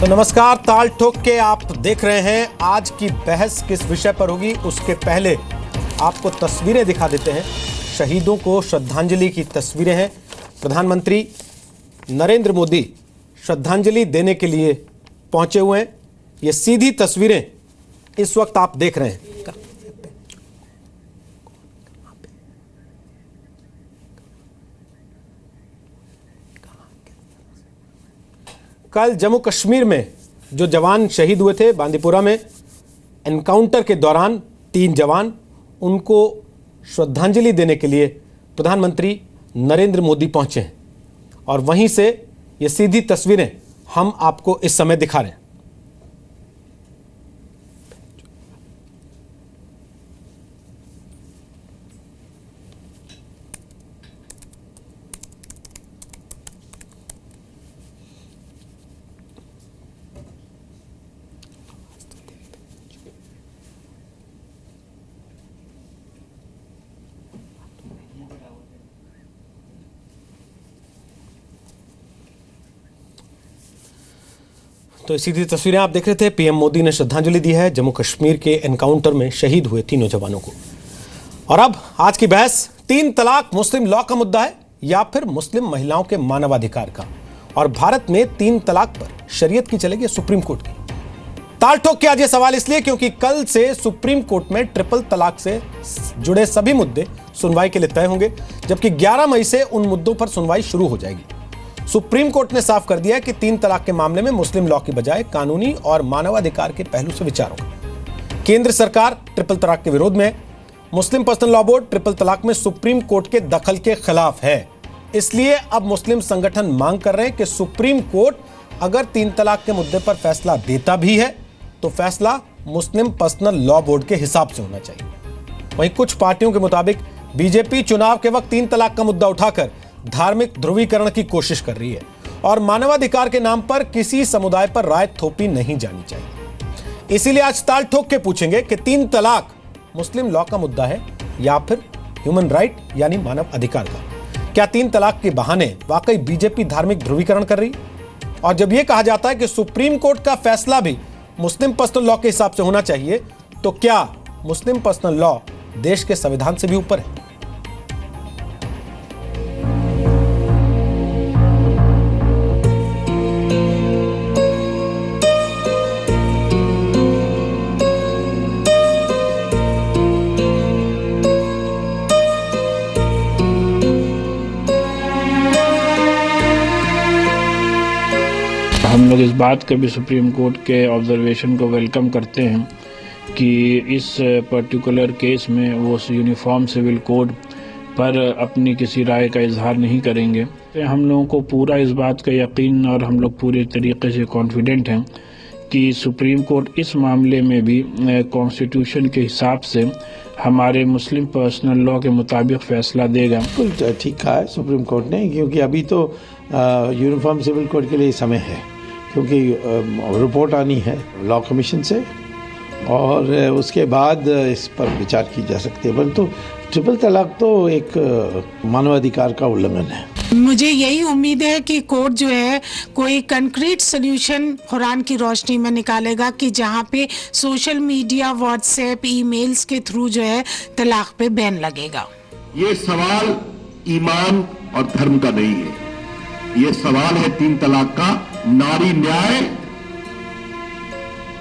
तो नमस्कार, ताल ठोक के आप देख रहे हैं। आज की बहस किस विषय पर होगी उसके पहले आपको तस्वीरें दिखा देते हैं। शहीदों को श्रद्धांजलि की तस्वीरें हैं। प्रधानमंत्री नरेंद्र मोदी श्रद्धांजलि देने के लिए पहुंचे हुए हैं। ये सीधी तस्वीरें इस वक्त आप देख रहे हैं। कल जम्मू कश्मीर में जो जवान शहीद हुए थे बांदीपुरा में, एनकाउंटर के दौरान 3 जवान, उनको श्रद्धांजलि देने के लिए प्रधानमंत्री नरेंद्र मोदी पहुंचे हैं और वहीं से ये सीधी तस्वीरें हम आपको इस समय दिखा रहे हैं। तो सीधी तस्वीरें आप देख रहे थे। पीएम मोदी ने श्रद्धांजलि दी है जम्मू कश्मीर के एनकाउंटर में शहीद हुए तीनों जवानों को। और अब आज की बहस 3 तलाक मुस्लिम लॉ का मुद्दा है या फिर मुस्लिम महिलाओं के मानवाधिकार का। और भारत में 3 तलाक पर शरीयत की चलेगी सुप्रीम कोर्ट की। ताल ठोक के आज ये सवाल इसलिए क्योंकि कल से सुप्रीम कोर्ट में ट्रिपल तलाक से जुड़े सभी मुद्दे सुनवाई के लिए तय होंगे, जबकि 11 मई से उन मुद्दों पर सुनवाई शुरू हो जाएगी। सुप्रीम कोर्ट ने साफ कर दिया है कि 3 तलाक के मामले में मुस्लिम लॉ की बजाय कानूनी और मानवाधिकार के पहलू से विचार होगा। केंद्र सरकार ट्रिपल तलाक के विरोध में है। मुस्लिम पर्सनल लॉ बोर्ड ट्रिपल तलाक में सुप्रीम कोर्ट के दखल के खिलाफ है। इसलिए अब मुस्लिम संगठन मांग कर रहे हैं कि सुप्रीम कोर्ट अगर 3 तलाक के मुद्दे पर फैसला देता भी है तो फैसला मुस्लिम पर्सनल लॉ बोर्ड के हिसाब से होना चाहिए। वहीं कुछ पार्टियों के मुताबिक बीजेपी चुनाव के वक्त 3 तलाक का मुद्दा उठाकर धार्मिक ध्रुवीकरण की कोशिश कर रही है और मानवाधिकार के नाम पर किसी समुदाय पर राय थोपी नहीं जानी चाहिए। इसीलिए आज ताल ठोक के पूछेंगे कि 3 तलाक मुस्लिम लॉ का मुद्दा है या फिर ह्यूमन राइट यानी मानव अधिकार का। क्या 3 तलाक के बहाने वाकई बीजेपी धार्मिक ध्रुवीकरण कर रही? और जब यह कहा जाता है कि सुप्रीम कोर्ट का फैसला भी मुस्लिम पर्सनल लॉ के हिसाब से होना चाहिए, तो क्या मुस्लिम पर्सनल लॉ देश के संविधान से भी ऊपर है? हम लोग इस बात का भी सुप्रीम कोर्ट के ऑब्जर्वेशन को वेलकम करते हैं कि इस पर्टिकुलर केस में वो यूनिफॉर्म सिविल कोड पर अपनी किसी राय का इजहार नहीं करेंगे। तो हम लोगों को पूरा इस बात का यकीन और हम लोग पूरे तरीके से कॉन्फिडेंट हैं कि सुप्रीम कोर्ट इस मामले में भी कॉन्स्टिट्यूशन के हिसाब से हमारे मुस्लिम पर्सनल लॉ के मुताबिक फैसला देगा। बिल्कुल ठीक कहा है सुप्रीम कोर्ट ने, क्योंकि अभी तो यूनिफॉर्म सिविल कोड के लिए समय है, क्योंकि रिपोर्ट आनी है लॉ कमीशन से और उसके बाद इस पर विचार की जा सकती है। परंतु ट्रिपल तलाक तो एक मानवाधिकार का उल्लंघन है। मुझे यही उम्मीद है कि कोर्ट जो है कोई कंक्रीट सोल्यूशन कुरान की रोशनी में निकालेगा कि जहाँ पे सोशल मीडिया, व्हाट्सएप, ईमेल्स के थ्रू जो है तलाक पे बैन लगेगा। ये सवाल ईमान और धर्म का नहीं है, ये सवाल है 3 तलाक का। नारी न्याय,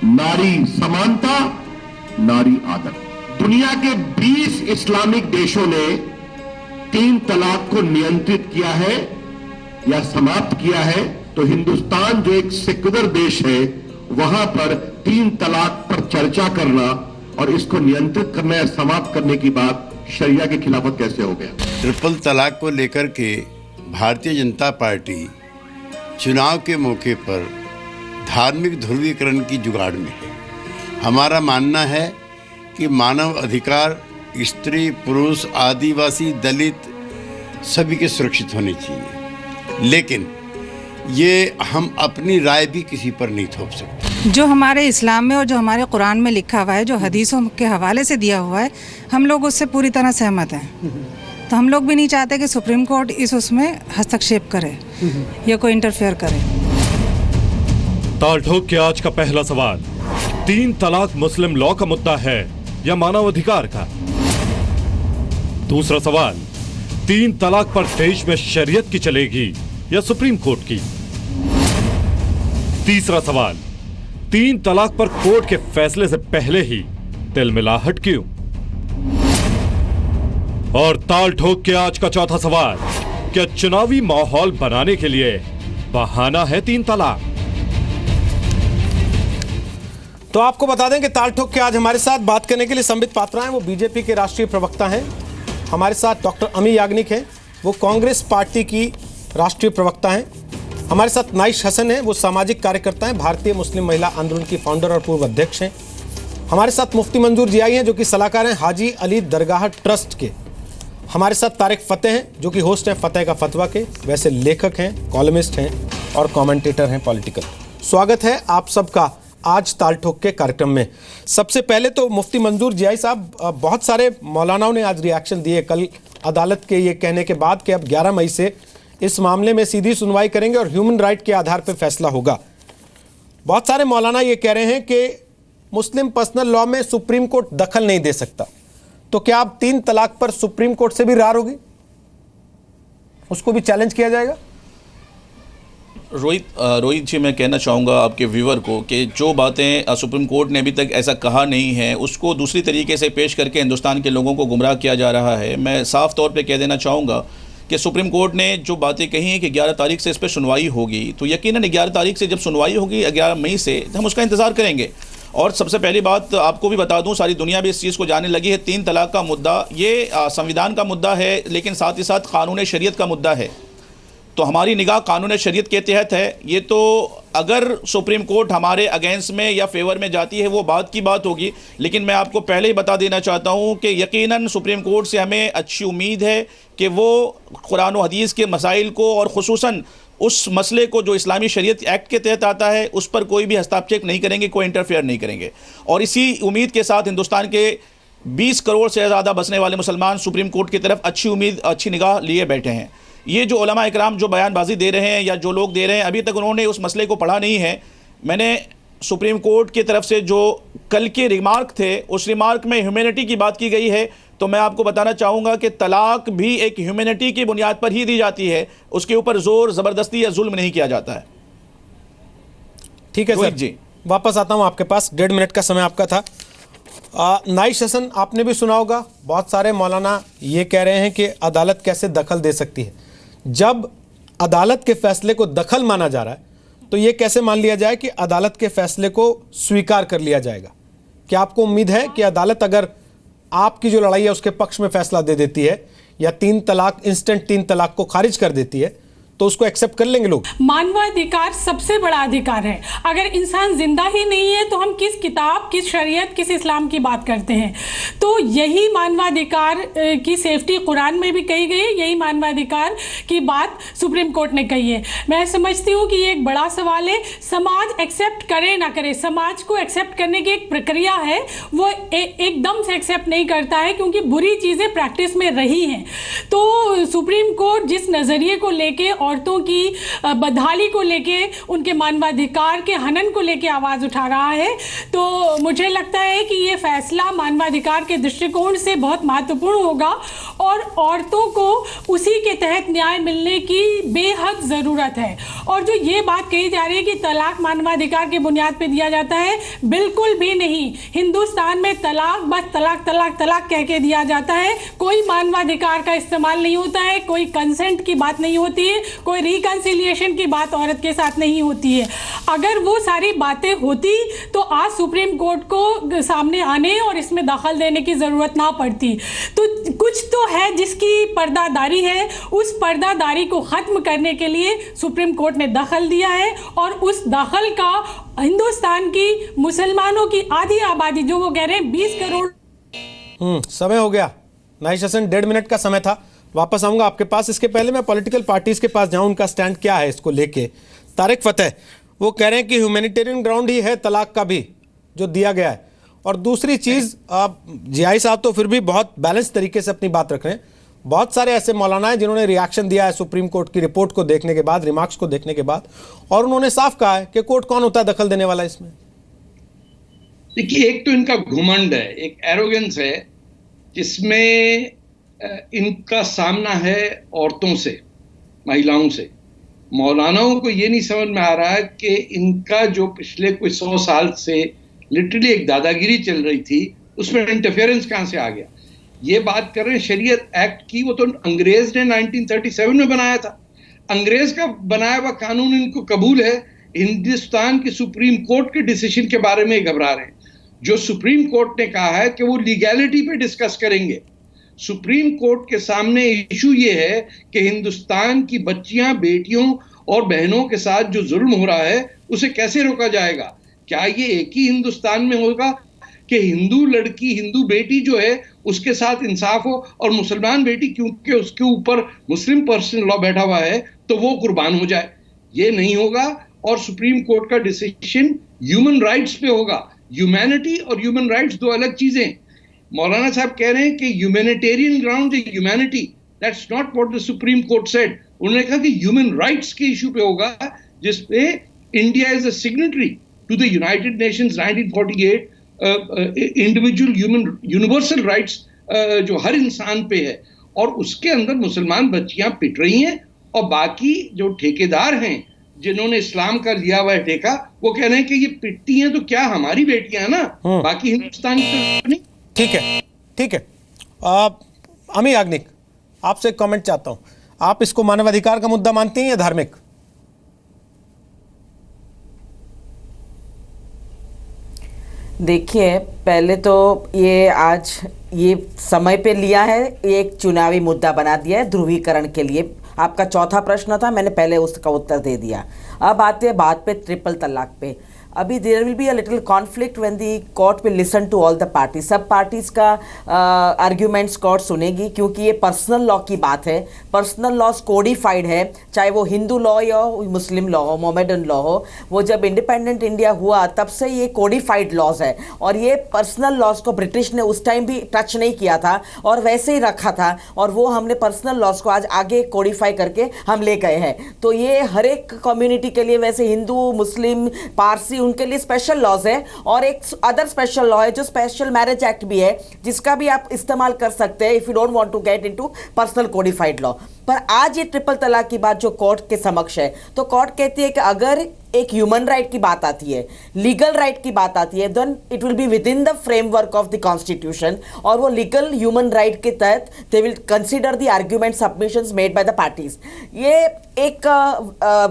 नारी समानता, नारी आदर। दुनिया के 20 इस्लामिक देशों ने 3 तलाक को नियंत्रित किया है या समाप्त किया है, तो हिंदुस्तान जो एक सेक्युलर देश है वहां पर 3 तलाक पर चर्चा करना और इसको नियंत्रित करना या समाप्त करने की बात शरिया के खिलाफत कैसे हो गया? ट्रिपल तलाक को लेकर के भारतीय जनता पार्टी चुनाव के मौके पर धार्मिक ध्रुवीकरण की जुगाड़ में है। हमारा मानना है कि मानव अधिकार स्त्री, पुरुष, आदिवासी, दलित सभी के सुरक्षित होने चाहिए, लेकिन ये हम अपनी राय भी किसी पर नहीं थोप सकते। जो हमारे इस्लाम में और जो हमारे कुरान में लिखा हुआ है, जो हदीसों के हवाले से दिया हुआ है, हम लोग उससे पूरी तरह सहमत हैं। तो हम लोग भी नहीं चाहते कि सुप्रीम कोर्ट उसमें हस्तक्षेप करे या कोई इंटरफेयर करे। ताल ठोक के आज का पहला सवाल, 3 तलाक मुस्लिम लॉ का मुद्दा है या मानवाधिकार का? दूसरा सवाल, 3 तलाक पर देश में शरीयत की चलेगी या सुप्रीम कोर्ट की? तीसरा सवाल, 3 तलाक पर कोर्ट के फैसले से पहले ही तिलमिलाहट क्यों? और ताल ठोक के आज का चौथा सवाल, क्या चुनावी माहौल बनाने के लिए बहाना है 3 तलाक? तो आपको बता दें कि ताल ठोक के आज हमारे साथ बात करने के लिए संबित पात्रा हैं, वो बीजेपी के राष्ट्रीय प्रवक्ता हैं। हमारे साथ डॉक्टर अमी याग्निक हैं, वो कांग्रेस पार्टी की राष्ट्रीय प्रवक्ता हैं। हमारे साथ नाइश हसन हैं, वो सामाजिक कार्यकर्ता हैं, भारतीय मुस्लिम महिला आंदोलन की फाउंडर और पूर्व अध्यक्ष हैं। हमारे साथ मुफ्ती मंजूर जियाई हैं, जो कि सलाहकार हैं हाजी अली दरगाह ट्रस्ट के। हमारे साथ तारिक फतेह हैं, जो कि होस्ट हैं फतेह का फतवा के, वैसे लेखक हैं, कॉलमिस्ट हैं और कमेंटेटर हैं पॉलिटिकल। स्वागत है आप सबका आज ताल ठोक के कार्यक्रम में। सबसे पहले तो मुफ्ती मंजूर जियाई साहब, बहुत सारे मौलानाओं ने आज रिएक्शन दिए कल अदालत के ये कहने के बाद कि अब 11 मई से इस मामले में सीधी सुनवाई करेंगे और ह्यूमन राइट के आधार पर फैसला होगा। बहुत सारे मौलाना ये कह रहे हैं कि मुस्लिम पर्सनल लॉ में सुप्रीम कोर्ट दखल नहीं दे सकता। तो क्या अब 3 तलाक पर सुप्रीम कोर्ट से भी रार होगी? उसको भी चैलेंज किया जाएगा? रोहित जी, मैं कहना चाहूँगा आपके व्यूवर को कि जो बातें सुप्रीम कोर्ट ने अभी तक ऐसा कहा नहीं है, उसको दूसरी तरीके से पेश करके हिंदुस्तान के लोगों को गुमराह किया जा रहा है। मैं साफ तौर पे कह देना चाहूँगा कि सुप्रीम कोर्ट ने जो बातें कही हैं कि 11 तारीख से इस पर सुनवाई होगी, तो यकीनन 11 तारीख से जब सुनवाई होगी 11 मई से, हम उसका इंतज़ार करेंगे। और सबसे पहली बात आपको भी बता दूं, सारी दुनिया भी इस चीज़ को जानने लगी है, 3 तलाक का मुद्दा ये संविधान का मुद्दा है, लेकिन साथ ही साथ कानून शरीयत का मुद्दा है। तो हमारी निगाह कानून शरीयत के तहत है। ये तो अगर सुप्रीम कोर्ट हमारे अगेंस्ट में या फेवर में जाती है वो बात की बात होगी, लेकिन मैं आपको पहले ही बता देना चाहता हूँ कि यकीनन सुप्रीम कोर्ट से हमें अच्छी उम्मीद है कि वो कुरान और हदीस के मसाइल को और ख़ुसूसन उस मसले को जो इस्लामी शरीयत एक्ट के तहत आता है उस पर कोई भी हस्तक्षेप नहीं करेंगे, कोई इंटरफेयर नहीं करेंगे। और इसी उम्मीद के साथ हिंदुस्तान के 20 करोड़ से ज़्यादा बसने वाले मुसलमान सुप्रीम कोर्ट की तरफ अच्छी उम्मीद, अच्छी निगाह लिए बैठे हैं। ये जो उलमा इकराम जो बयानबाजी दे रहे हैं या जो लोग दे रहे हैं, अभी तक उन्होंने उस मसले को पढ़ा नहीं है। मैंने सुप्रीम कोर्ट की तरफ से जो कल के रिमार्क थे, उस रिमार्क में ह्यूमैनिटी की बात की गई है, तो मैं आपको बताना चाहूँगा कि तलाक भी एक ह्यूमैनिटी की बुनियाद पर ही दी जाती है, उसके ऊपर जोर ज़बरदस्ती या जुल्म नहीं किया जाता है। ठीक है सर जी, वापस आता हूँ आपके पास, 1.5 मिनट का समय आपका था। नाइश हसन, आपने भी सुना होगा, बहुत सारे मौलाना ये कह रहे हैं कि अदालत कैसे दखल दे सकती है। जब अदालत के फैसले को दखल माना जा रहा है तो ये कैसे मान लिया जाए कि अदालत के फैसले को स्वीकार कर लिया जाएगा? क्या आपको उम्मीद है कि अदालत अगर आपकी जो लड़ाई है उसके पक्ष में फैसला दे देती है या 3 तलाक, इंस्टेंट 3 तलाक को खारिज कर देती है, तो उसको एक्सेप्ट कर लेंगे लोग? मानवाधिकार सबसे बड़ा अधिकार है। अगर इंसान जिंदा ही नहीं है तो हम किस किताब, किस शरीयत, किस इस्लाम की बात करते हैं? तो यही मानवाधिकार की सेफ्टी कुरान में भी कही गई है, यही मानवाधिकार की बात सुप्रीम कोर्ट ने कही है। मैं समझती हूँ कि ये एक बड़ा सवाल है। समाज एक्सेप्ट करे ना करे, समाज को एक्सेप्ट करने की एक प्रक्रिया है, वो एकदम से एक्सेप्ट नहीं करता है, क्योंकि बुरी चीज़ें प्रैक्टिस में रही हैं। तो सुप्रीम कोर्ट जिस नज़रिए को लेके, औरतों की बदहाली को लेके, उनके मानवाधिकार के हनन को लेके आवाज़ उठा रहा है, तो मुझे लगता है कि ये फैसला मानवाधिकार के दृष्टिकोण से बहुत महत्वपूर्ण होगा और औरतों को उसी के तहत न्याय मिलने की बेहद ज़रूरत है। और जो ये बात कही जा रही है कि तलाक मानवाधिकार की बुनियाद पर दिया जाता है, बिल्कुल भी नहीं। हिंदुस्तान में तलाक बस तलाक तलाक तलाक कह के दिया जाता है, कोई मानवाधिकार का इस्तेमाल नहीं होता है, कोई कंसेंट की बात नहीं होती है, कोई रिकंसिलिएशन की बात औरत के साथ नहीं होती है। अगर वो सारी बातें होती तो आज सुप्रीम कोर्ट को सामने आने और इसमें दखल देने की ज़रूरत ना पड़ती। तो कुछ तो है जिसकी पर्दादारी है, उस पर्दादारी को ख़त्म करने के लिए सुप्रीम कोर्ट ने दखल दिया है और उस दखल का हिंदुस्तान की मुसलमानों की आधी आबादी, जो वो कह रहे हैं 20 करोड़। समय हो गया नाइश हसन, 1.5 मिनट का समय था। वापस आऊंगा आपके पास। इसके पहले मैं पॉलिटिकल पार्टीज के पास जाऊं, उनका स्टैंड क्या है इसको लेके। तारिक फतेह, वो कह रहे हैं कि ह्यूमैनिटेरियन ग्राउंड ही है तलाक का भी जो दिया गया है। और दूसरी चीज़, जियाई साहब तो फिर भी बहुत बैलेंस तरीके से अपनी बात रख रहे हैं, बहुत सारे ऐसे मौलाना हैं जिन्होंने रिएक्शन दिया है सुप्रीम कोर्ट की रिपोर्ट को देखने के बाद, रिमार्क्स को देखने के बाद, और उन्होंने साफ कहा है कि कोर्ट कौन होता है दखल देने वाला इसमें। देखिए, एक तो इनका घुमंड है, एक एरोगेंस है जिसमें इनका सामना है औरतों से, महिलाओं से। मौलानाओं को ये नहीं समझ में आ रहा है कि इनका जो पिछले कोई 100 साल से लिटरली एक दादागिरी चल रही थी, उसमें इंटरफेरेंस कहां से आ गया। ये बात कर रहे हैं शरीयत एक्ट की, वो तो अंग्रेज ने 1937 में बनाया था। अंग्रेज का बनाया हुआ कानून इनको कबूल है। हिंदुस्तान की सुप्रीम कोर्ट के डिसीजन के बारे में घबरा रहे हैं। जो सुप्रीम कोर्ट ने कहा है कि वो लीगैलिटी पे डिस्कस करेंगे। सुप्रीम कोर्ट के सामने इशू ये है कि हिंदुस्तान की बच्चियां, बेटियों और बहनों के साथ जो जुल्म हो रहा है उसे कैसे रोका जाएगा। क्या ये एक ही हिंदुस्तान में होगा कि हिंदू लड़की, हिंदू बेटी जो है उसके साथ इंसाफ हो, और मुसलमान बेटी क्योंकि उसके ऊपर मुस्लिम पर्सनल लॉ बैठा हुआ है तो वो कुर्बान हो जाए। ये नहीं होगा। और सुप्रीम कोर्ट का डिसीजन ह्यूमन राइट्स पे होगा। ह्यूमैनिटी और ह्यूमन राइट्स दो अलग चीजें। मौलाना साहब कह रहे हैं कि ह्यूमैनिटेरियन ग्राउंड है humanity, that's not what the supreme court said. उन्होंने कहा कि ह्यूमन राइट्स के इशू पे होगा, जिसपे India is a signatory to the United Nations 1948 individual human universal rights जो हर इंसान पे है, और उसके अंदर मुसलमान बच्चियां पिट रही हैं, और बाकी जो ठेकेदार हैं जिन्होंने इस्लाम का लिया हुआ है ठेका, वो कह रहे हैं कि ये पिटती हैं तो क्या हमारी बेटियां हैं ना, बाकी हिंदुस्तान की नहीं। ठीक है, ठीक है। अमी याग्निक, आपसे कमेंट चाहता हूं, आप इसको मानवाधिकार का मुद्दा मानती हैं या धार्मिक? देखिए, पहले तो ये आज ये समय पे लिया है, ये एक चुनावी मुद्दा बना दिया है ध्रुवीकरण के लिए। आपका चौथा प्रश्न था, मैंने पहले उसका उत्तर दे दिया। अब आते हैं बात पे ट्रिपल तलाक पे। अभी there will be a little conflict when the court will listen to all the parties. सब पार्टीज का आर्ग्यूमेंट्स कोर्ट सुनेगी, क्योंकि ये पर्सनल लॉ की बात है। पर्सनल लॉज कोडिफाइड है, चाहे वो हिंदू लॉ या मुस्लिम लॉ हो, मोमेडन लॉ हो। वो जब इंडिपेंडेंट इंडिया हुआ तब से ये कोडिफाइड लॉज है, और ये पर्सनल लॉज को ब्रिटिश ने उस टाइम भी टच नहीं किया था और वैसे ही रखा था, और वो हमने पर्सनल लॉज को आज आगे कोडिफाई करके हम ले गए हैं। तो ये हर एक कम्युनिटी के लिए, वैसे हिंदू, मुस्लिम, पारसी, उनके लिए स्पेशल लॉज है। और एक अदर स्पेशल लॉ है जो स्पेशल मैरिज एक्ट भी है, जिसका भी आप इस्तेमाल कर सकते हैं if you don't want to get into personal codified law. पर आज ये ट्रिपल तलाक की बात जो कोर्ट के समक्ष है, तो कोर्ट कहती है कि अगर एक ह्यूमन राइट की बात आती है, लीगल राइट की बात आती है, then it will be within the framework of the constitution, और वो लीगल ह्यूमन राइट के तहत they will consider the argument submissions made by the parties. ये एक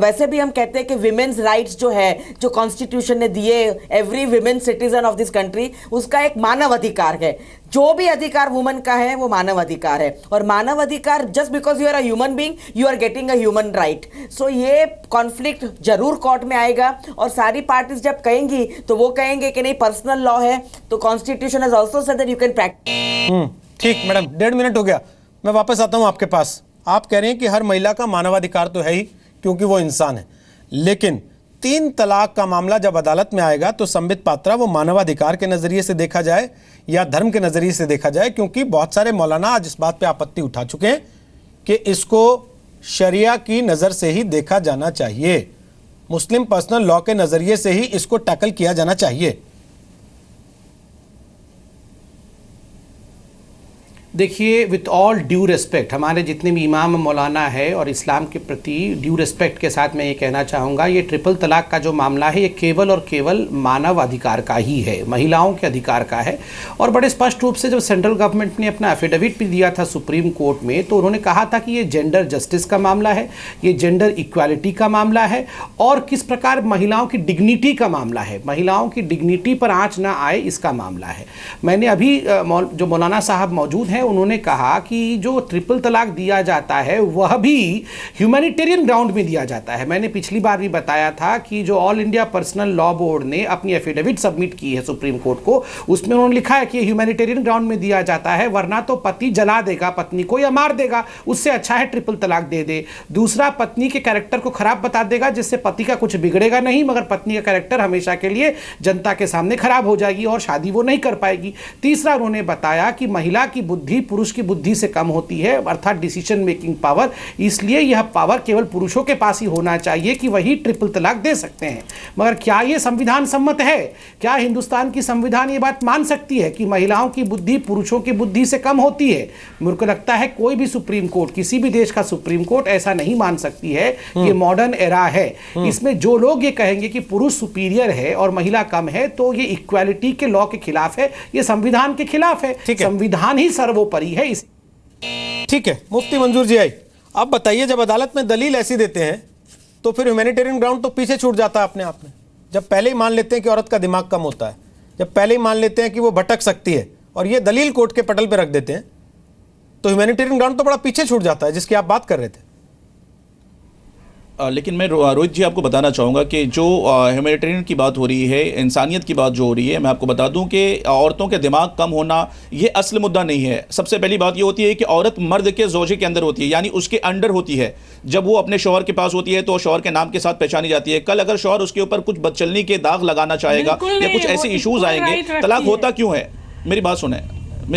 वैसे भी हम कहते हैं कि विमेन्स राइट्स जो है, जो कॉन्स्टिट्यूशन ने दिए every women citizen of this country, उसका एक मानव अधिकार है। जो भी अधिकार वुमन का है वो मानव अधिकार है, और मानव अधिकार just because you are a human being you are getting a human right. So ये कॉन्फ्लिक्ट जरूर कोर्ट में आएगा, और सारी पार्टीज जब कहेंगी तो वो कहेंगे कि नहीं, पर्सनल लॉ है तो constitution has also said that you can practice. ठीक मैडम, 1.5 मिनट हो गया, मैं वापस आता हूं आपके पास। आप कह रहे हैं कि हर महिला का मानवाधिकार तो है ही, क्योंकि वो इंसान है, लेकिन 3 तलाक का मामला जब अदालत में आएगा तो संबित पात्रा वो मानवाधिकार के नजरिए से देखा जाए या धर्म के नजरिए से देखा जाए, क्योंकि बहुत सारे मौलाना आज इस बात पे आपत्ति उठा चुके हैं कि इसको शरिया की नजर से ही देखा जाना चाहिए, मुस्लिम पर्सनल लॉ के नजरिए से ही इसको टैकल किया जाना चाहिए। देखिए, विथ ऑल ड्यू रिस्पेक्ट, हमारे जितने भी इमाम मौलाना है और इस्लाम के प्रति ड्यू रिस्पेक्ट के साथ मैं ये कहना चाहूँगा, ये ट्रिपल तलाक का जो मामला है ये केवल और केवल मानव अधिकार का ही है, महिलाओं के अधिकार का है। और बड़े स्पष्ट रूप से जब सेंट्रल गवर्नमेंट ने अपना एफिडेविट भी दिया था सुप्रीम कोर्ट में, तो उन्होंने कहा था कि ये जेंडर जस्टिस का मामला है, ये जेंडर इक्वालिटी का मामला है, और किस प्रकार महिलाओं की डिग्निटी का मामला है, महिलाओं की डिग्निटी पर आँच ना आए इसका मामला है। मैंने अभी जो मौलाना साहब मौजूद हैं उन्होंने कहा कि जो ट्रिपल तलाक दिया जाता है वह भी ह्यूमैनिटेरियन ग्राउंड में दिया जाता है। मैंने पिछली बार भी बताया था कि जो all India personal law board ने अपनी एफिडेविट सबमिट की है सुप्रीम कोर्ट को, उसमें उन्होंने लिखा है कि ह्यूमैनिटेरियन ग्राउंड में दिया जाता है, वरना तो पति जला देगा पत्नी को या मार देगा, उससे अच्छा है ट्रिपल तलाक दे दे। दूसरा, पत्नी के कैरेक्टर को खराब बता देगा, जिससे पति का कुछ बिगड़ेगा नहीं, मगर पत्नी का कैरेक्टर हमेशा के लिए जनता के सामने खराब हो जाएगी और शादी वो नहीं कर पाएगी। तीसरा, उन्होंने बताया कि महिला की बुद्धि बुद्धि पुरुष की बुद्धि से कम होती है, अर्थात डिसीजन मेकिंग पावर। इसलिए यह पावर केवल पुरुषों के पास ही होना चाहिए कि वही ट्रिपल तलाक दे सकते हैं। मगर क्या ये संविधान सम्मत है? क्या हिंदुस्तान की संविधान ये बात मान सकती है कि महिलाओं की बुद्धि पुरुषों की बुद्धि से कम होती है? मेरे को लगता है कोई भी सुप्रीम कोर्ट, किसी भी देश का सुप्रीम कोर्ट ऐसा नहीं मान सकती है। ये मॉडर्न एरा है। इसमें जो लोग ये कहेंगे कि पुरुष सुपीरियर है और महिला कम है, तो ये इक्वालिटी के लॉ के खिलाफ है, ये संविधान के खिलाफ है। संविधान ही सर्वोपरि है। ठीक है, मुफ्ती मंजूर जी आई, अब बताइए, जब अदालत में दलील ऐसी देते हैं तो फिर ह्यूमैनिटेरियन ग्राउंड तो पीछे छूट जाता है अपने आप में। जब पहले ही मान लेते हैं कि औरत का दिमाग कम होता है, जब पहले ही मान लेते हैं कि वो भटक सकती है और ये दलील कोर्ट के पटल पे रख देते हैं, तो ह्यूमैनिटेरियन ग्राउंड तो बड़ा पीछे छूट जाता है जिसकी आप बात कर रहे थे। लेकिन मैं रोहित जी आपको बताना चाहूँगा कि जो ह्यूमैनिटेरियन की बात हो रही है, इंसानियत की बात जो हो रही है, मैं आपको बता दूं कि औरतों के दिमाग कम होना ये असल मुद्दा नहीं है। सबसे पहली बात ये होती है कि औरत मर्द के ज़ौजे के अंदर होती है, यानी उसके अंडर होती है। जब वो अपने शौहर के पास होती है तो शौहर के नाम के साथ पहचानी जाती है। कल अगर शौहर उसके ऊपर कुछ बदचलनी के दाग लगाना चाहेगा या कुछ ऐसे इशूज़ आएंगे, तलाक होता क्यों है? मेरी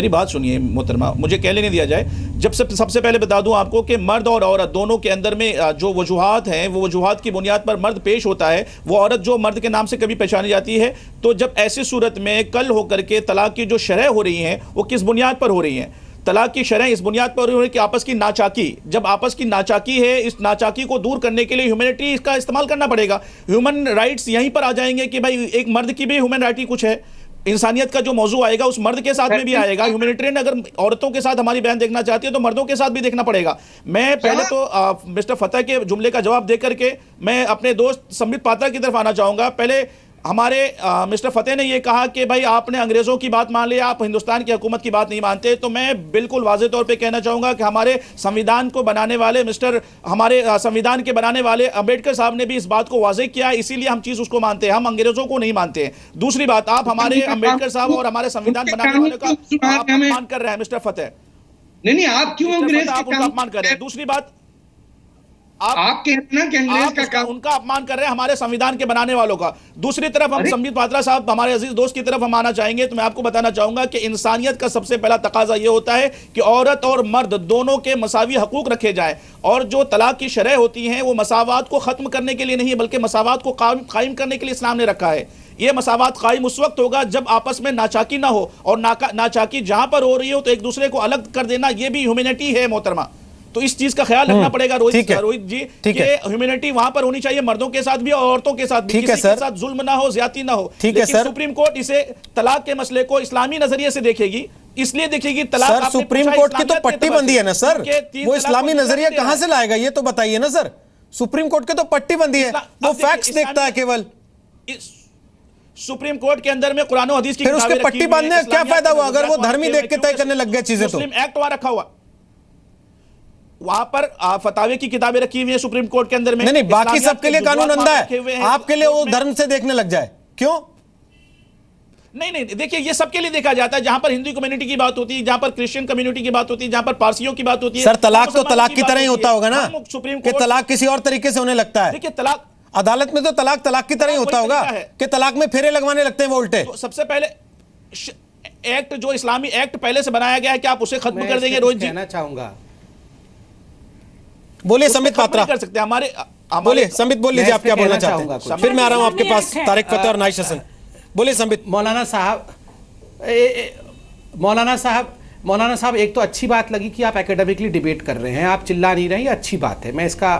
बात सुनिए मोहतरमा, मुझे कहने नहीं दिया जाए। जब सबसे पहले बता दूं आपको कि मर्द और औरत दोनों के अंदर में जो वजूहात हैं, वो वजूहात की बुनियाद पर मर्द पेश होता है, वो औरत जो मर्द के नाम से कभी पहचानी जाती है। तो जब ऐसी सूरत में कल होकर के तलाक की जो शरह हो रही हैं, वो किस बुनियाद पर हो रही हैं? तलाक की शरह इस बुनियाद पर हो रही है कि आपस की नाचाकी। जब आपस की नाचाकी है, इस नाचाकी को दूर करने के लिए ह्यूमैनिटी का इस्तेमाल करना पड़ेगा। ह्यूमन राइट्स यहीं पर आ जाएंगे कि भाई एक मर्द की भी ह्यूमन राइट कुछ है। इंसानियत का जो मौजू आएगा उस मर्द के साथ में भी आएगा। ह्यूमैनिटेरियन अगर औरतों के साथ हमारी बहन देखना चाहती है तो मर्दों के साथ भी देखना पड़ेगा। मैं पहले तो मिस्टर फतेह के जुमले का जवाब देकर के मैं अपने दोस्त संबित पात्रा की तरफ आना चाहूँगा। पहले हमारे मिस्टर फतेह ने ये कहा कि भाई आपने अंग्रेज़ों की बात मान लिया, आप हिंदुस्तान की हुकूमत की बात नहीं मानते। तो मैं बिल्कुल वाज़ेह तौर पे कहना चाहूँगा कि हमारे संविधान को बनाने वाले हमारे संविधान के बनाने वाले अम्बेडकर साहब ने भी इस बात को वाज़ेह किया, इसीलिए हम चीज़ उसको मानते हैं, हम अंग्रेज़ों को नहीं मानते हैं। दूसरी बात, आप हमारे अम्बेडकर साहब और हमारे संविधान बनाने वाले का अपमान कर रहे हैं मिस्टर फतेह। नहीं, आप क्यों अंग्रेज आप उनका अपमान कर रहे हैं। दूसरी बात, आप कहना कि अंग्रेज का काम, उनका अपमान कर रहे हैं हमारे संविधान के बनाने वालों का। दूसरी तरफ हम संबित पात्रा साहब, हमारे अजीज दोस्त की तरफ हम आना चाहेंगे। तो मैं आपको बताना चाहूंगा कि इंसानियत का सबसे पहला तकाजा यह होता है कि औरत और मर्द दोनों के मसावी हकूक रखे जाएं। और जो तलाक की शरह होती हैं वो मसावात को खत्म करने के लिए नहीं बल्कि मसावात को कायम करने के लिए इस्लाम ने रखा है। ये मसावात कायम उस वक्त होगा जब आपस में नाचाकी ना हो, और नाचाकी जहां पर हो रही हो तो एक दूसरे को अलग कर देना, ये भी ह्यूमैनिटी है मोहतरमा। तो इस चीज का ख्याल रखना पड़ेगा रोहित जी कि ह्यूमैनिटी वहां पर होनी चाहिए, मर्दों के साथ भी और औरतों के साथ भी। किसी के साथ जुल्म ना हो, ज्यादती ना हो। लेकिन सुप्रीम कोर्ट इसे तलाक के मसले को इस्लामी नजरिए से देखेगी, इसलिए देखेगी तलाक। सुप्रीम कोर्ट की तो पट्टी बंदी है ना सर, वो इस्लामी नजरिया कहां से लाएगा ये तो बताइए ना सर। सुप्रीम कोर्ट की तो पट्टी बंदी है, वो फैक्ट्स देखता है केवल। सुप्रीम कोर्ट के अंदर में कुरान और हदीस की फिर उसके पट्टी बांधने का क्या फायदा हुआ अगर वो धर्मी देख के तय करने लग गए चीजें? तो मुस्लिम एक्ट वहां रखा हुआ, वहां पर फतावे की किताबें रखी हुई है सुप्रीम कोर्ट के अंदर में। नहीं, बाकी सबके लिए कानून अंधा है, आपके लिए वो धर्म से देखने लग जाए क्यों? नहीं, देखिए ये सबके लिए देखा जाता है। जहां पर हिंदू कम्युनिटी की बात होती है, जहां पर क्रिश्चियन कम्युनिटी की बात होती है, जहां पर पारसियों की बात होती है। सर तलाक तो तलाक की तरह ही होता होगा ना, सुप्रीम कोर्ट तलाक किसी और तरीके से होने लगता है। देखिए तलाक अदालत में तो तलाक की तरह ही होता होगा कि तलाक में फेरे लगवाने लगते हैं वो उल्टे। तो सबसे पहले एक्ट जो इस्लामी एक्ट पहले से बनाया गया है, क्या आप उसे खत्म कर देंगे रोहित जी? कहना चाहूंगा, बोलिए संबित पात्रा कर सकते हैं हमारे बोलिए संबित, बोल लीजिए आप क्या बोलना चाहते हैं, फिर मैं आ रहा हूं आपके पास तारिक फतेह और नाइश हसन। बोलिए संबित। मौलाना साहब एक तो अच्छी बात लगी कि आप एकेडमिकली डिबेट कर रहे हैं, आप चिल्ला नहीं रहे, ये अच्छी बात है, मैं इसका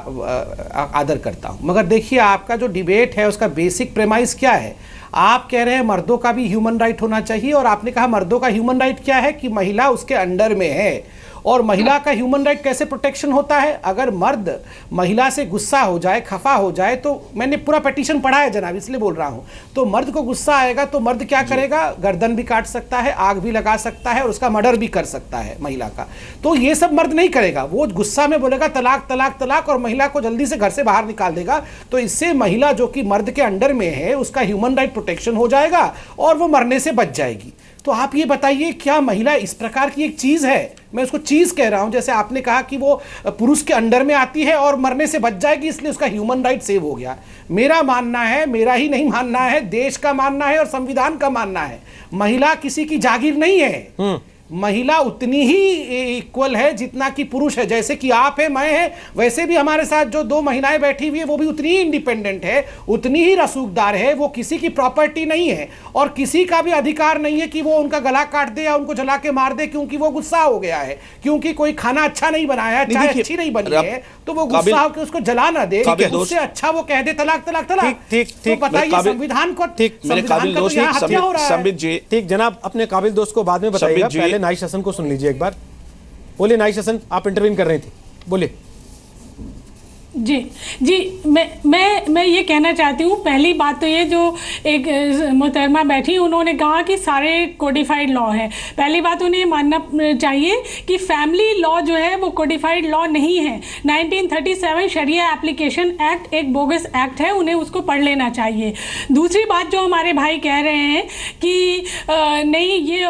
आदर करता हूं। मगर देखिए आपका जो डिबेट है उसका बेसिक प्रेमाइस क्या है? आप कह रहे हैं मर्दों का भी ह्यूमन राइट होना चाहिए, और आपने कहा मर्दों का ह्यूमन राइट क्या है कि महिला उसके अंडर में है। और महिला का ह्यूमन राइट कैसे प्रोटेक्शन होता है? अगर मर्द महिला से गुस्सा हो जाए, खफा हो जाए, तो मैंने पूरा पिटीशन पढ़ा है जनाब, इसलिए बोल रहा हूं, तो मर्द को गुस्सा आएगा तो मर्द क्या करेगा? गर्दन भी काट सकता है, आग भी लगा सकता है, और उसका मर्डर भी कर सकता है महिला का। तो ये सब मर्द नहीं करेगा, वो गुस्सा में बोलेगा तलाक तलाक तलाक, और महिला को जल्दी से घर से बाहर निकाल देगा। तो इससे महिला जो कि मर्द के अंडर में है उसका ह्यूमन राइट प्रोटेक्शन हो जाएगा और वो मरने से बच जाएगी। तो आप ये बताइए, क्या महिला इस प्रकार की एक चीज है? मैं उसको चीज कह रहा हूं, जैसे आपने कहा कि वो पुरुष के अंडर में आती है और मरने से बच जाएगी, इसलिए उसका ह्यूमन राइट सेव हो गया। मेरा मानना है, मेरा ही नहीं मानना है, देश का मानना है और संविधान का मानना है, महिला किसी की जागीर नहीं है। महिला उतनी ही इक्वल है जितना कि पुरुष है। जैसे कि आप है, मैं है, वैसे भी हमारे साथ जो दो महिलाएं बैठी हुई है वो भी उतनी ही इंडिपेंडेंट है, उतनी ही रसूखदार है। वो किसी की प्रॉपर्टी नहीं है और किसी का भी अधिकार नहीं है कि वो उनका गला काट दे या उनको जला के मार दे क्योंकि वो गुस्सा हो गया है, क्योंकि कोई खाना अच्छा नहीं बनाया है, चाय अच्छी नहीं बनी है, तो वो गुस्सा होकर उसको जला ना दे, उससे अच्छा वो कह दे तलाक तलाक तलाक। तो बताइए संविधान को, संविधान का तो यहाँ हत्या हो रहा है। ठीक जनाब, अपने काबिल दोस्त को बाद में बताइएगा, पहले नाइश हसन को सुन लीजिए एक बार। बोलिए नाइश हसन, आप इंटरवीन कर रही थी, बोलिए। जी जी, मैं ये कहना चाहती हूँ, पहली बात तो ये जो एक मोहतरमा बैठी उन्होंने कहा कि सारे कोडिफाइड लॉ है। पहली बात उन्हें मानना चाहिए कि फैमिली लॉ जो है वो कोडिफाइड लॉ नहीं है। 1937 शरिया एप्लीकेशन एक्ट एक बोगस एक्ट है, उन्हें उसको पढ़ लेना चाहिए। दूसरी बात जो हमारे भाई कह रहे हैं कि नहीं ये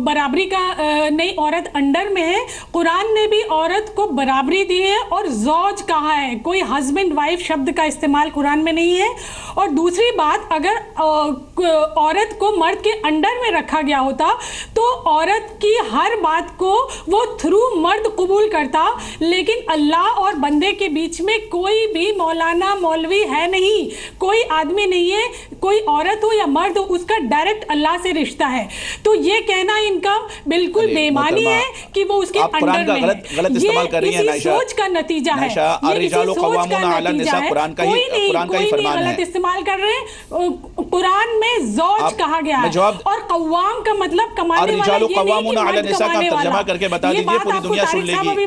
बराबरी का नहीं, औरत अंडर में है। कुरान ने भी औरत को बराबरी दी है और जौज कहा है, कोई हस्बैंड वाइफ शब्द का इस्तेमाल कुरान में नहीं है। और दूसरी बात, अगर औरत को मर्द के अंडर में रखा गया होता तो औरत की हर बात को वो थ्रू मर्द कबूल करता, लेकिन अल्लाह और बंदे के बीच में कोई भी मौलाना मौलवी है नहीं, कोई आदमी नहीं है, कोई औरत हो या मर्द हो, उसका डायरेक्ट अल्लाह से रिश्ता है। तो ये कहना इनका बिल्कुल बेईमानी है कि वो उसके अंडर में है। ये सोच का नतीजा है, कुरान का ही फरमान है। इस्तेमाल कर रहे हैं, कुरान में जौज कहा गया है और कव्वाम का मतलब कमाने वाला, ये नहीं कि तर्जुमा करके बता दीजिए, पूरी दुनिया सुन लेगी।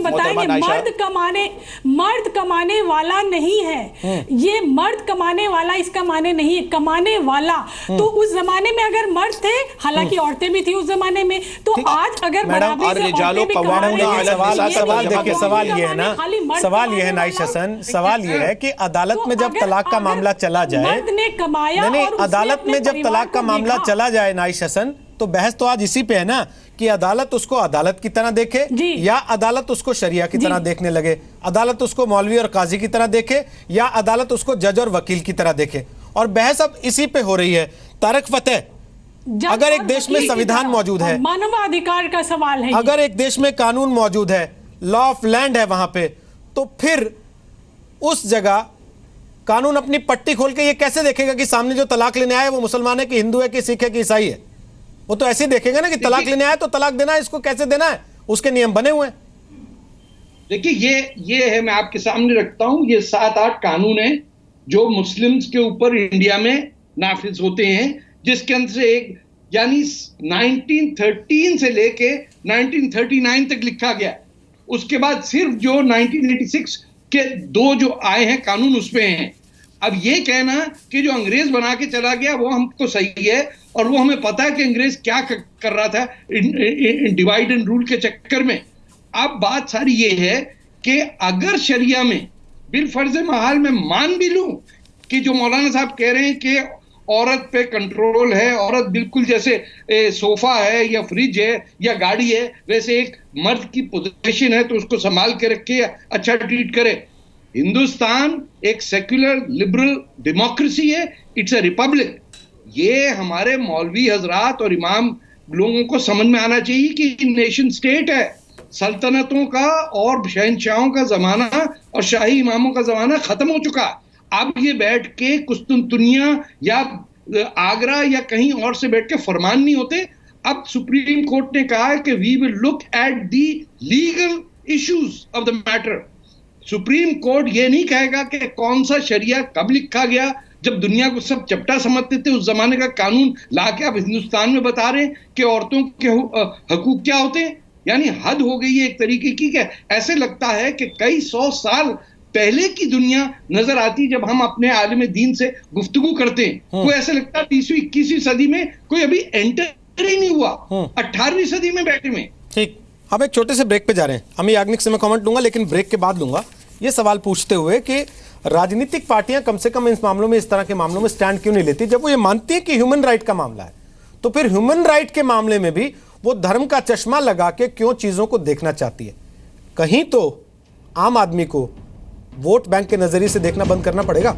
मर्द कमाने वाला नहीं है, ये मर्द कमाने वाला इसका माने नहीं है, कमाने वाला। तो उस जमाने में अगर मर्द थे, हालांकि औरतें भी थी उस जमाने में, तो आज अगर सवाल ये है ना, सवाल ये है नाइश हसन, सवाल यह है कि अदालत में जब तलाक का मामला चला जाए, नहीं अदालत में जब तलाक का मामला चला जाए नाइश हसन, तो बहस तो आज इसी पे है ना कि अदालत उसको अदालत की तरह देखे या अदालत उसको शरिया की तरह देखने लगे, अदालत उसको मौलवी और काजी की तरह देखे या अदालत उसको जज और वकील की तरह देखे। और बहस अब इसी पे हो रही है। तारिक फतेह, अगर एक देश में संविधान मौजूद है, मानवाधिकार का सवाल है, अगर एक देश में कानून मौजूद है, लॉ ऑफ लैंड है वहां पे, तो फिर उस जगह कानून अपनी पट्टी खोल के ये कैसे देखेगा कि सामने जो तलाक लेने आया वो मुसलमान है कि हिंदू है कि सिख है कि ईसाई है? वो तो ऐसे ही देखेगा ना कि तलाक लेने आया तो तलाक देना है, इसको कैसे देना है, उसके नियम बने हुए हैं। देखिए ये है, मैं आपके सामने रखता हूं, ये 7-8 कानून है जो मुस्लिम्स के ऊपर इंडिया में नाफिज होते हैं, जिसके अंदर से एक यानी 1913 से लेके 1939 तक लिखा गया। उसके बाद सिर्फ जो 1986 के 2 जो आए हैं कानून उसमें हैं। अब ये कहना कि जो अंग्रेज बना के चला गया वो हमको सही है और वो हमें पता है कि अंग्रेज क्या कर रहा था डिवाइड एंड रूल के चक्कर में। अब बात सारी ये है कि अगर शरिया में बिल फर्ज महाल में मान भी लूं कि जो मौलाना साहब कह रहे हैं कि औरत पे कंट्रोल है, औरत बिल्कुल जैसे सोफा है या फ्रिज है या गाड़ी है, वैसे एक मर्द की पोजीशन है तो उसको संभाल के रखे, अच्छा ट्रीट करे। हिंदुस्तान एक सेक्युलर लिबरल डेमोक्रेसी है, इट्स अ रिपब्लिक। ये हमारे मौलवी हजरात और इमाम लोगों को समझ में आना चाहिए कि नेशन स्टेट है, सल्तनतों का और शहनशाहों का जमाना और शाही इमामों का जमाना खत्म हो चुका। अब ये बैठ के कुस्तुनतुनिया या आगरा या कहीं और से बैठ के फरमान नहीं होते। अब सुप्रीम कोर्ट ने कहा है कि we will look at the legal issues of the matter. Supreme court ये नहीं कहेगा कि कौन सा शरिया कब लिखा गया। जब दुनिया को सब चपटा समझते थे उस जमाने का कानून लाके अब हिंदुस्तान में बता रहे हैं कि औरतों के हकूक क्या होते हैं। यानी हद हो गई है एक तरीके की। ऐसे लगता है कि कई 100 साल पहले की दुनिया नजर आती जब हम अपने आलिम दीन से गुफ्तगू करते हैं। कोई ऐसे लगता है 20वीं 21वीं सदी में कोई अभी एंटर ही नहीं हुआ, 18वीं सदी में बैठे में। ठीक, हम एक छोटे से ब्रेक पे जा रहे हैं। अमी याग्निक से मैं कमेंट लूंगा, लेकिन ब्रेक के बाद लूंगा। ये सवाल पूछते हुए कि राजनीतिक पार्टियां कम से कम इस मामलों में, इस तरह के मामलों में स्टैंड क्यों नहीं लेती? जब वो ये मानती है कि ह्यूमन राइट का मामला है, तो फिर ह्यूमन राइट के मामले में भी वो धर्म का चश्मा लगा के क्यों चीजों को देखना चाहती है? कहीं तो आम आदमी को वोट बैंक के नजरिए से देखना बंद करना पड़ेगा।